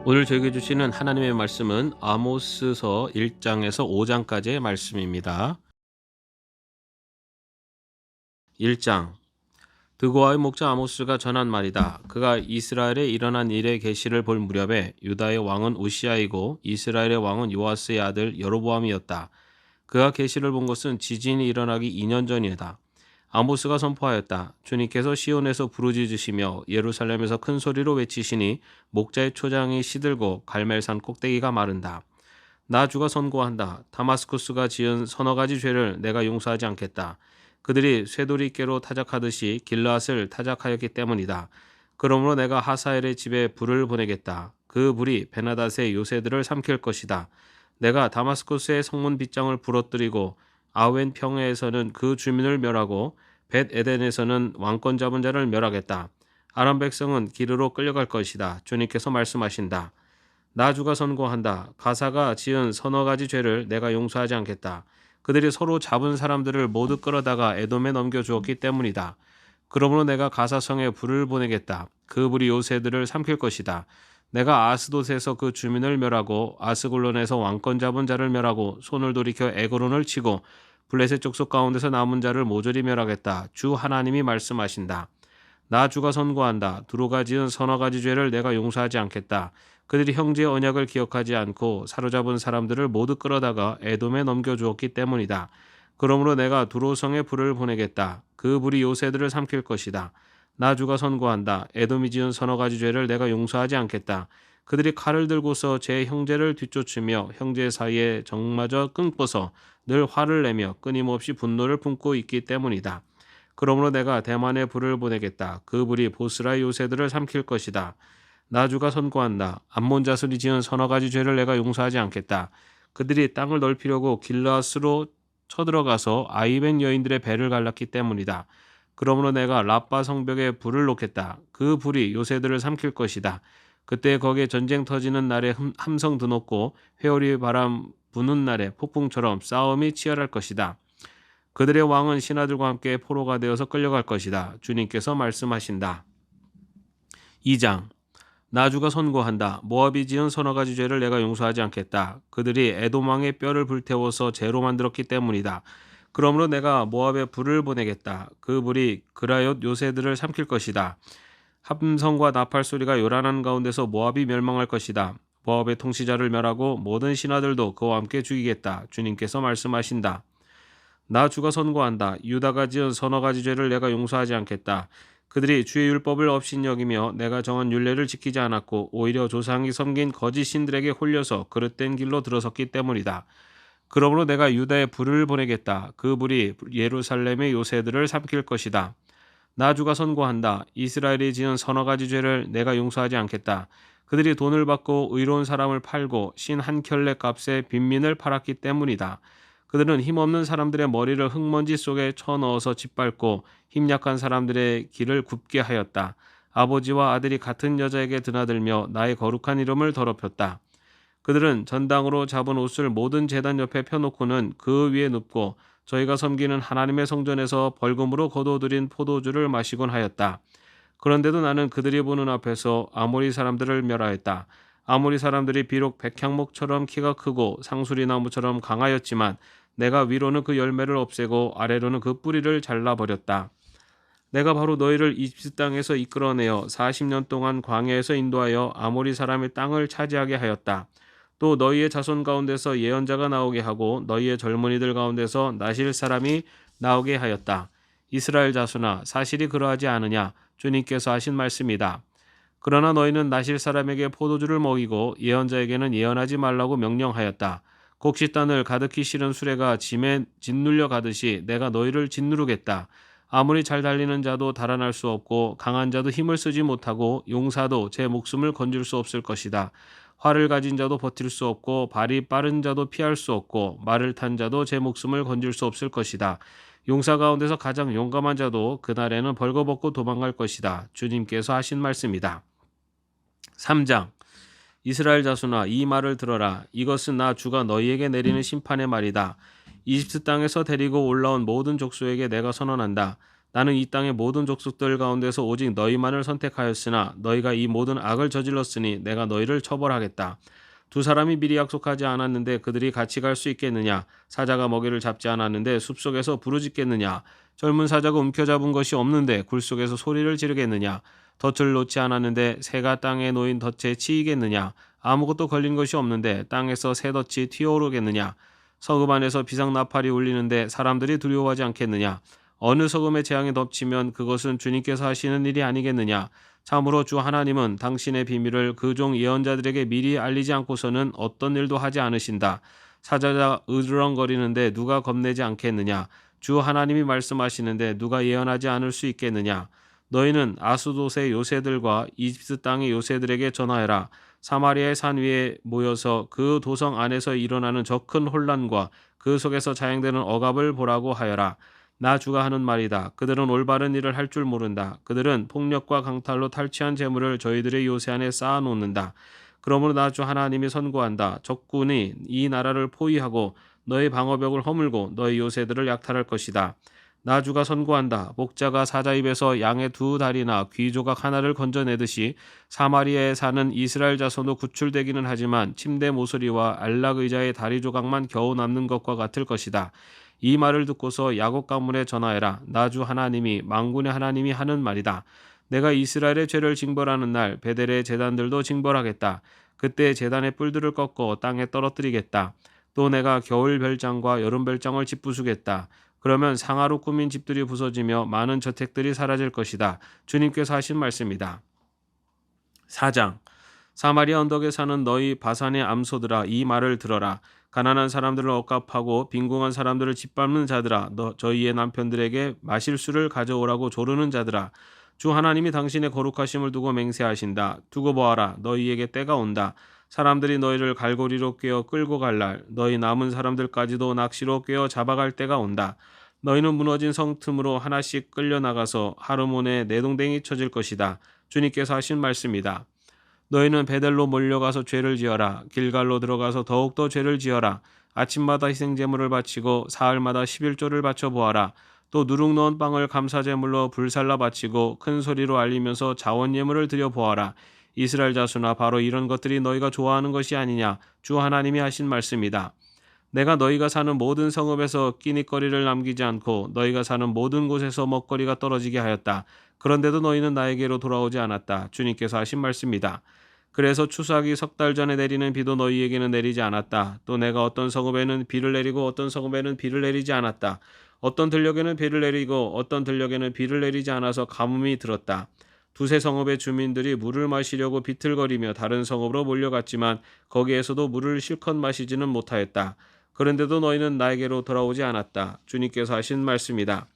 오늘 저에게 주시는 하나님의 말씀은 아모스서 1장에서 5장까지의 말씀입니다. 1장. 드고아의 목자 아모스가 전한 말이다. 그가 이스라엘에 일어난 일의 계시를 볼 무렵에 유다의 왕은 우시아이고 이스라엘의 왕은 요아스의 아들 여로보암이었다. 그가 계시를 본 것은 지진이 일어나기 2년 전이다. 아모스가 선포하였다. 주님께서 시온에서 부르짖으시며 예루살렘에서 큰 소리로 외치시니 목자의 초장이 시들고 갈멜산 꼭대기가 마른다. 나 주가 선고한다. 다마스쿠스가 지은 서너 가지 죄를 내가 용서하지 않겠다. 그들이 쇠돌이깨로 타작하듯이 길앗을 타작하였기 때문이다. 그러므로 내가 하사엘의 집에 불을 보내겠다. 그 불이 베나닷의 요새들을 삼킬 것이다. 내가 다마스쿠스의 성문 빗장을 부러뜨리고 아웬 평야에서는 그 주민을 멸하고 벳 에덴에서는 왕권 잡은 자를 멸하겠다. 아람 백성은 길으로 끌려갈 것이다. 주님께서 말씀하신다. 나 주가 선고한다. 가사가 지은 서너 가지 죄를 내가 용서하지 않겠다. 그들이 서로 잡은 사람들을 모두 끌어다가 에돔에 넘겨주었기 때문이다. 그러므로 내가 가사성에 불을 보내겠다. 그 불이 요새들을 삼킬 것이다. 내가 아스돗에서 그 주민을 멸하고 아스글론에서 왕권 잡은 자를 멸하고 손을 돌이켜 에그론을 치고 블레셋 족속 가운데서 남은 자를 모조리 멸하겠다. 주 하나님이 말씀하신다. 나 주가 선고한다. 두로가 지은 서너 가지 죄를 내가 용서하지 않겠다. 그들이 형제의 언약을 기억하지 않고 사로잡은 사람들을 모두 끌어다가 에돔에 넘겨주었기 때문이다. 그러므로 내가 두로성에 불을 보내겠다. 그 불이 요새들을 삼킬 것이다. 나 주가 선고한다. 에돔이 지은 서너 가지 죄를 내가 용서하지 않겠다. 그들이 칼을 들고서 제 형제를 뒤쫓으며 형제 사이에 정마저 끊고서 늘 화를 내며 끊임없이 분노를 품고 있기 때문이다. 그러므로 내가 대만에 불을 보내겠다. 그 불이 보스라의 요새들을 삼킬 것이다. 나 주가 선고한다. 암몬 자손이 지은 서너 가지 죄를 내가 용서하지 않겠다. 그들이 땅을 넓히려고 길르앗으로 쳐들어가서 아이벤 여인들의 배를 갈랐기 때문이다. 그러므로 내가 라빠 성벽에 불을 놓겠다. 그 불이 요새들을 삼킬 것이다. 그때 거기에 전쟁 터지는 날에 함성 드높고 회오리 바람 부는 날에 폭풍처럼 싸움이 치열할 것이다. 그들의 왕은 신하들과 함께 포로가 되어서 끌려갈 것이다. 주님께서 말씀하신다. 2장. 나 주가 선고한다. 모압이 지은 서너 가지 죄를 내가 용서하지 않겠다. 그들이 에돔 왕의 뼈를 불태워서 재로 만들었기 때문이다. 그러므로 내가 모압에 불을 보내겠다. 그 불이 그라옳 요새들을 삼킬 것이다. 함성과 나팔 소리가 요란한 가운데서 모압이 멸망할 것이다. 모압의 통치자를 멸하고 모든 신하들도 그와 함께 죽이겠다. 주님께서 말씀하신다. 나 주가 선고한다. 유다가 지은 서너 가지 죄를 내가 용서하지 않겠다. 그들이 주의 율법을 업신여기며 내가 정한 율례를 지키지 않았고 오히려 조상이 섬긴 거짓 신들에게 홀려서 그릇된 길로 들어섰기 때문이다. 그러므로 내가 유다에 불을 보내겠다. 그 불이 예루살렘의 요새들을 삼킬 것이다. 나 주가 선고한다. 이스라엘이 지은 서너 가지 죄를 내가 용서하지 않겠다. 그들이 돈을 받고 의로운 사람을 팔고 신 한 켤레 값에 빈민을 팔았기 때문이다. 그들은 힘없는 사람들의 머리를 흙먼지 속에 쳐넣어서 짓밟고 힘 약한 사람들의 길을 굽게 하였다. 아버지와 아들이 같은 여자에게 드나들며 나의 거룩한 이름을 더럽혔다. 그들은 전당으로 잡은 옷을 모든 제단 옆에 펴놓고는 그 위에 눕고 저희가 섬기는 하나님의 성전에서 벌금으로 거둬들인 포도주를 마시곤 하였다. 그런데도 나는 그들이 보는 앞에서 아모리 사람들을 멸하였다. 아모리 사람들이 비록 백향목처럼 키가 크고 상수리 나무처럼 강하였지만 내가 위로는 그 열매를 없애고 아래로는 그 뿌리를 잘라버렸다. 내가 바로 너희를 이집트 땅에서 이끌어내어 40년 동안 광야에서 인도하여 아모리 사람의 땅을 차지하게 하였다. 또 너희의 자손 가운데서 예언자가 나오게 하고 너희의 젊은이들 가운데서 나실 사람이 나오게 하였다. 이스라엘 자손아, 사실이 그러하지 않으냐? 주님께서 하신 말씀이다. 그러나 너희는 나실 사람에게 포도주를 먹이고 예언자에게는 예언하지 말라고 명령하였다. 곡식단을 가득히 실은 수레가 짐에 짓눌려 가듯이 내가 너희를 짓누르겠다. 아무리 잘 달리는 자도 달아날 수 없고 강한 자도 힘을 쓰지 못하고 용사도 제 목숨을 건질 수 없을 것이다. 활을 가진 자도 버틸 수 없고 발이 빠른 자도 피할 수 없고 말을 탄 자도 제 목숨을 건질 수 없을 것이다. 용사 가운데서 가장 용감한 자도 그날에는 벌거벗고 도망갈 것이다. 주님께서 하신 말씀이다. 3장. 이스라엘 자손아, 이 말을 들어라. 이것은 나 주가 너희에게 내리는 심판의 말이다. 이집트 땅에서 데리고 올라온 모든 족속에게 내가 선언한다. 나는 이 땅의 모든 족속들 가운데서 오직 너희만을 선택하였으나 너희가 이 모든 악을 저질렀으니 내가 너희를 처벌하겠다. 두 사람이 미리 약속하지 않았는데 그들이 같이 갈 수 있겠느냐? 사자가 먹이를 잡지 않았는데 숲속에서 부르짖겠느냐? 젊은 사자가 움켜잡은 것이 없는데 굴 속에서 소리를 지르겠느냐? 덫을 놓지 않았는데 새가 땅에 놓인 덫에 치이겠느냐? 아무것도 걸린 것이 없는데 땅에서 새 덫이 튀어오르겠느냐? 서금 안에서 비상나팔이 울리는데 사람들이 두려워하지 않겠느냐? 어느 서금의 재앙이 덮치면 그것은 주님께서 하시는 일이 아니겠느냐? 참으로 주 하나님은 당신의 비밀을 그 종 예언자들에게 미리 알리지 않고서는 어떤 일도 하지 않으신다. 사자가 으르렁거리는데 누가 겁내지 않겠느냐? 주 하나님이 말씀하시는데 누가 예언하지 않을 수 있겠느냐? 너희는 아수도의 요새들과 이집트 땅의 요새들에게 전하여라. 사마리아의 산 위에 모여서 그 도성 안에서 일어나는 저 큰 혼란과 그 속에서 자행되는 억압을 보라고 하여라. 나 주가 하는 말이다. 그들은 올바른 일을 할 줄 모른다. 그들은 폭력과 강탈로 탈취한 재물을 저희들의 요새 안에 쌓아놓는다. 그러므로 나 주 하나님이 선고한다. 적군이 이 나라를 포위하고 너희 방어벽을 허물고 너희 요새들을 약탈할 것이다. 나 주가 선고한다. 목자가 사자 입에서 양의 두 다리나 귀 조각 하나를 건져내듯이 사마리아에 사는 이스라엘 자손도 구출되기는 하지만 침대 모서리와 안락 의자의 다리 조각만 겨우 남는 것과 같을 것이다. 이 말을 듣고서 야곱 가문에 전하여라. 나 주 하나님이 만군의 하나님이 하는 말이다. 내가 이스라엘의 죄를 징벌하는 날 베델의 제단들도 징벌하겠다. 그때 제단의 뿔들을 꺾어 땅에 떨어뜨리겠다. 또 내가 겨울 별장과 여름 별장을 짓부수겠다. 그러면 상하로 꾸민 집들이 부서지며 많은 저택들이 사라질 것이다. 주님께서 하신 말씀이다. 4장. 사마리아 언덕에 사는 너희 바산의 암소들아, 이 말을 들어라. 가난한 사람들을 억압하고 빈궁한 사람들을 짓밟는 자들아, 저희의 남편들에게 마실 수를 가져오라고 조르는 자들아, 주 하나님이 당신의 거룩하심을 두고 맹세하신다. 두고 보아라. 너희에게 때가 온다. 사람들이 너희를 갈고리로 꿰어 끌고 갈 날, 너희 남은 사람들까지도 낚시로 꿰어 잡아갈 때가 온다. 너희는 무너진 성 틈으로 하나씩 끌려나가서 하르몬에 내동댕이 쳐질 것이다. 주님께서 하신 말씀이다. 너희는 베델로 몰려가서 죄를 지어라. 길갈로 들어가서 더욱더 죄를 지어라. 아침마다 희생제물을 바치고 사흘마다 11조를 바쳐 보아라. 또 누룩 넣은 빵을 감사제물로 불살라 바치고 큰 소리로 알리면서 자원예물을 드려 보아라. 이스라엘 자손아, 바로 이런 것들이 너희가 좋아하는 것이 아니냐? 주 하나님이 하신 말씀이다. 내가 너희가 사는 모든 성읍에서 끼니거리를 남기지 않고 너희가 사는 모든 곳에서 먹거리가 떨어지게 하였다. 그런데도 너희는 나에게로 돌아오지 않았다. 주님께서 하신 말씀이다. 그래서 추수하기 석 달 전에 내리는 비도 너희에게는 내리지 않았다. 또 내가 어떤 성읍에는 비를 내리고 어떤 성읍에는 비를 내리지 않았다. 어떤 들녘에는 비를 내리고 어떤 들녘에는 비를 내리지 않아서 가뭄이 들었다. 두세 성읍의 주민들이 물을 마시려고 비틀거리며 다른 성읍으로 몰려갔지만 거기에서도 물을 실컷 마시지는 못하였다. 그런데도 너희는 나에게로 돌아오지 않았다. 주님께서 하신 말씀이다.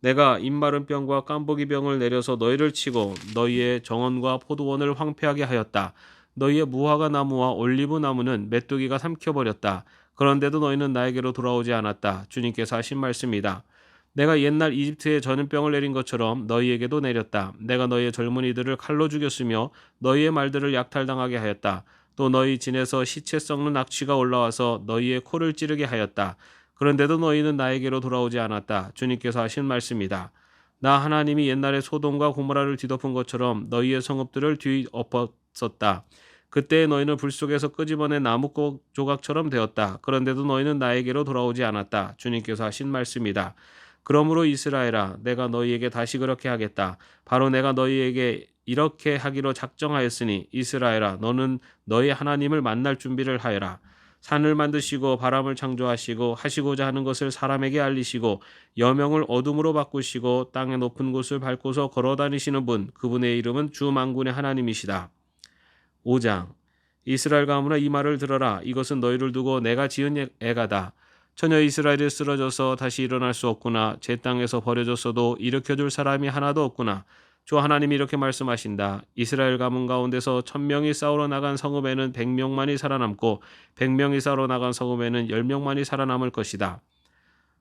내가 입마른 병과 깜보기 병을 내려서 너희를 치고 너희의 정원과 포도원을 황폐하게 하였다. 너희의 무화과 나무와 올리브 나무는 메뚜기가 삼켜버렸다. 그런데도 너희는 나에게로 돌아오지 않았다. 주님께서 하신 말씀이다. 내가 옛날 이집트에 전염병을 내린 것처럼 너희에게도 내렸다. 내가 너희의 젊은이들을 칼로 죽였으며 너희의 말들을 약탈당하게 하였다. 또 너희 진에서 시체 썩는 악취가 올라와서 너희의 코를 찌르게 하였다. 그런데도 너희는 나에게로 돌아오지 않았다. 주님께서 하신 말씀이다. 나 하나님이 옛날에 소돔과 고모라를 뒤덮은 것처럼 너희의 성읍들을 뒤엎었었다. 그때 너희는 불 속에서 끄집어낸 나무 조각처럼 되었다. 그런데도 너희는 나에게로 돌아오지 않았다. 주님께서 하신 말씀이다. 그러므로 이스라엘아, 내가 너희에게 다시 그렇게 하겠다. 바로 내가 너희에게 이렇게 하기로 작정하였으니 이스라엘아, 너는 너희 하나님을 만날 준비를 하여라. 산을 만드시고 바람을 창조하시고 하시고자 하는 것을 사람에게 알리시고 여명을 어둠으로 바꾸시고 땅의 높은 곳을 밟고서 걸어다니시는 분, 그분의 이름은 주 만군의 하나님이시다. 5장. 이스라엘 가문아, 이 말을 들어라. 이것은 너희를 두고 내가 지은 애가다. 처녀 이스라엘이 쓰러져서 다시 일어날 수 없구나. 제 땅에서 버려졌어도 일으켜줄 사람이 하나도 없구나. 주 하나님이 이렇게 말씀하신다. 이스라엘 가문 가운데서 1000명이 싸우러 나간 성읍에는 100명만이 살아남고 100명이 싸우러 나간 성읍에는 10명만이 살아남을 것이다.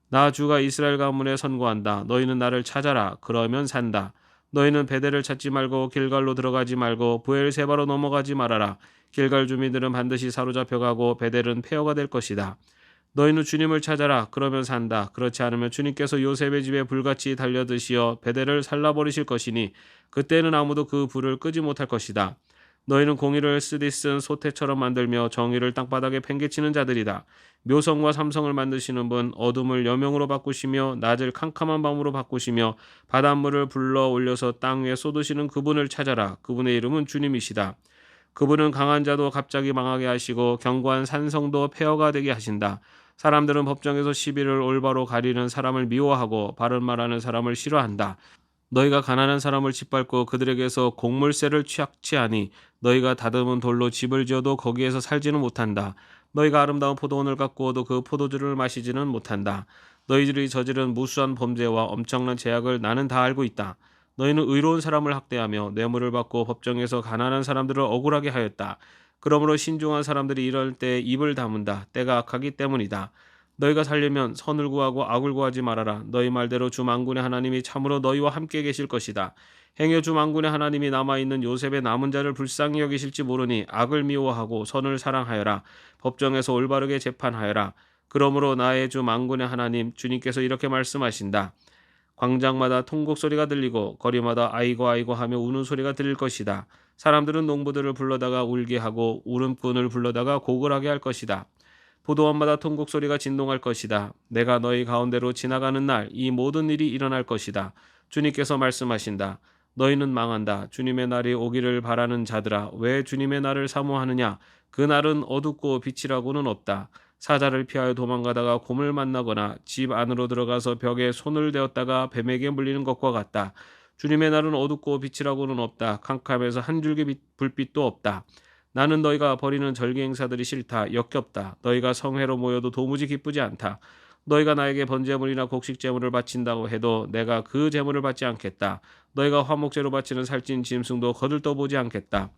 나 주가 이스라엘 가문에 선고한다. 너희는 나를 찾아라. 그러면 산다. 너희는 베델을 찾지 말고 길갈로 들어가지 말고 브엘세바로 넘어가지 말아라. 길갈 주민들은 반드시 사로잡혀가고 베델은 폐허가 될 것이다. 너희는 주님을 찾아라. 그러면 산다. 그렇지 않으면 주님께서 요셉의 집에 불같이 달려드시어 베델을 살라버리실 것이니 그때는 아무도 그 불을 끄지 못할 것이다. 너희는 공의를 쓰디쓴 소태처럼 만들며 정의를 땅바닥에 팽개치는 자들이다. 묘성과 삼성을 만드시는 분, 어둠을 여명으로 바꾸시며 낮을 캄캄한 밤으로 바꾸시며 바닷물을 불러 올려서 땅 위에 쏟으시는 그분을 찾아라. 그분의 이름은 주님이시다. 그분은 강한 자도 갑자기 망하게 하시고 견고한 산성도 폐허가 되게 하신다. 사람들은 법정에서 시비를 올바로 가리는 사람을 미워하고 바른 말하는 사람을 싫어한다. 너희가 가난한 사람을 짓밟고 그들에게서 곡물세를 취하니 너희가 다듬은 돌로 집을 지어도 거기에서 살지는 못한다. 너희가 아름다운 포도원을 가꾸어도 그 포도주를 마시지는 못한다. 너희들이 저지른 무수한 범죄와 엄청난 죄악을 나는 다 알고 있다. 너희는 의로운 사람을 학대하며 뇌물을 받고 법정에서 가난한 사람들을 억울하게 하였다. 그러므로 신중한 사람들이 이럴 때 입을 다문다. 때가 악하기 때문이다. 너희가 살려면 선을 구하고 악을 구하지 말아라. 너희 말대로 주 만군의 하나님이 참으로 너희와 함께 계실 것이다. 행여 주 만군의 하나님이 남아있는 요셉의 남은 자를 불쌍히 여기실지 모르니 악을 미워하고 선을 사랑하여라. 법정에서 올바르게 재판하여라. 그러므로 나의 주 만군의 하나님 주님께서 이렇게 말씀하신다. 광장마다 통곡 소리가 들리고 거리마다 아이고 아이고 하며 우는 소리가 들릴 것이다. 사람들은 농부들을 불러다가 울게 하고 울음꾼을 불러다가 고글하게 할 것이다. 포도원마다 통곡 소리가 진동할 것이다. 내가 너희 가운데로 지나가는 날 이 모든 일이 일어날 것이다. 주님께서 말씀하신다. 너희는 망한다. 주님의 날이 오기를 바라는 자들아, 왜 주님의 날을 사모하느냐? 그 날은 어둡고 빛이라고는 없다. 사자를 피하여 도망가다가 곰을 만나거나 집 안으로 들어가서 벽에 손을 대었다가 뱀에게 물리는 것과 같다. 주님의 날은 어둡고 빛이라고는 없다. 캄캄해서 한 줄기 불빛도 없다. 나는 너희가 벌이는 절기 행사들이 싫다. 역겹다. 너희가 성회로 모여도 도무지 기쁘지 않다. 너희가 나에게 번제물이나 곡식 제물을 바친다고 해도 내가 그 제물을 받지 않겠다. 너희가 화목제로 바치는 살찐 짐승도 거들떠보지 않겠다.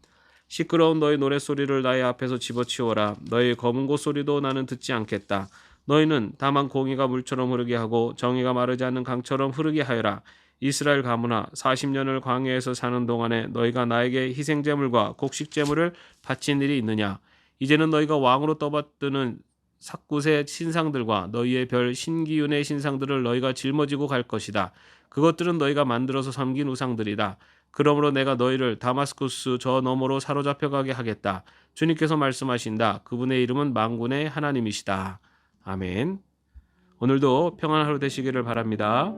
시끄러운 너희 노랫소리를 나의 앞에서 집어치워라. 너희 검은 곳 소리도 나는 듣지 않겠다. 너희는 다만 공의가 물처럼 흐르게 하고 정의가 마르지 않는 강처럼 흐르게 하여라. 이스라엘 가문아, 40년을 광야에서 사는 동안에 너희가 나에게 희생제물과 곡식제물을 바친 일이 있느냐? 이제는 너희가 왕으로 떠받드는 삭굿의 신상들과 너희의 별 신기윤의 신상들을 너희가 짊어지고 갈 것이다. 그것들은 너희가 만들어서 섬긴 우상들이다. 그러므로 내가 너희를 다마스쿠스 저 너머로 사로잡혀 가게 하겠다. 주님께서 말씀하신다. 그분의 이름은 만군의 하나님이시다. 아멘. 오늘도 평안한 하루 되시기를 바랍니다.